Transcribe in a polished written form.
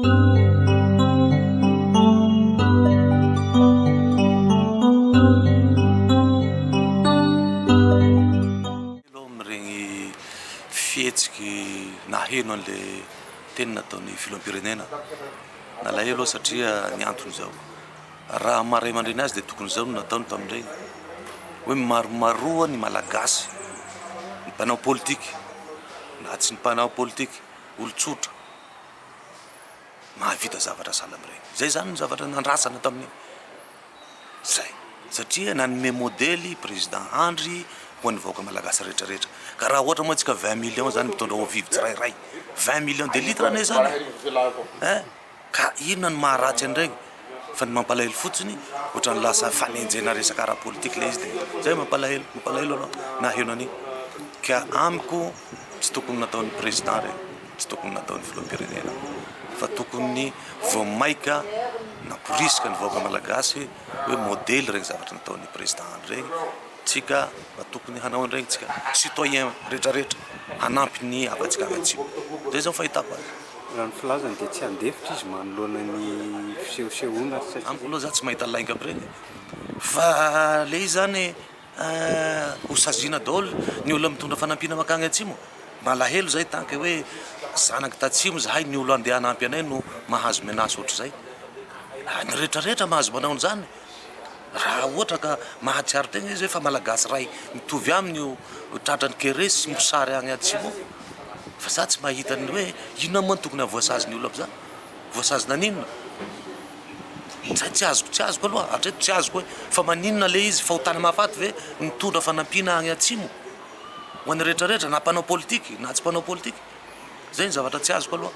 Regny fietsiky naheno an'le teny nataon'ny filoham-pirenena nalahelo satria ny antony zao raha maray mandreny azy dia tokony zao no nataony tamin'ireny hoe maromaroa ny malagasy ny mpanao politika na tsy ny mpanao politika olotsotra mahavita zavatra sahala amin'ireny zay zany ny zavatra nandrasana tamin'iny zay satria nanome modely président Andry ho an'ny vahoaka malagasy rehetrarehetra ka raha ohatra moa antsika 20 millions zany mitondra ho vivy tsirairay 20 millions de litre ane zany ka inona ny maharatsy an'ireny fa ny mampalahelo fotsiny ohatra ny lasa fanenjena resaka ara-politika le izy dia zay mampalahelo aloha naheno an'iny ka amiko tsy tokony nataon'ny président regny tsy tokony nataon'ny filoham-pirenena fa tokony voamaika naporisika ny vahoaka malagasy hoe modely regny zavatra nataon'ny président Andry regny tsika tokony hanao an'ireny tsika citoyen rehetrarehetra hanampy ny avatsika avy atsimo zay zao fahitako azy raha ny filazany dia tsy andefitra izy manoloana ny fisehosehoana amiko aloha za tsy mahita lainga aby regny fa le izy zany hosazina daholo ny olo mitondra fanampina makagny atsimo malahelo zay tanke hoe zanaky tatsimo zahay ny olo andeha hanampy anay no mahazo menace ohatra zay ny rehetrarehetra mahazo manao an'izany raha ohatra ka mahatsiaro tegna izy hoe fa malagasy ray mitovy aminy tratrany keresy sy mosary agny atsimo fa za tsy mahita ny hoe inona moa ny tokony avoasazy ny olo am'izany voasazy naninona zay tsy azoko aloha hatreto tsy azoko hoe fa maninona le izy fa ho tany mahafaty ve mitondra fanampina agny atsimo ho an'ny rehetrarehetra na mpanao politiky na tsy mpanao politiky zay ny zavatra tsy azoko aloha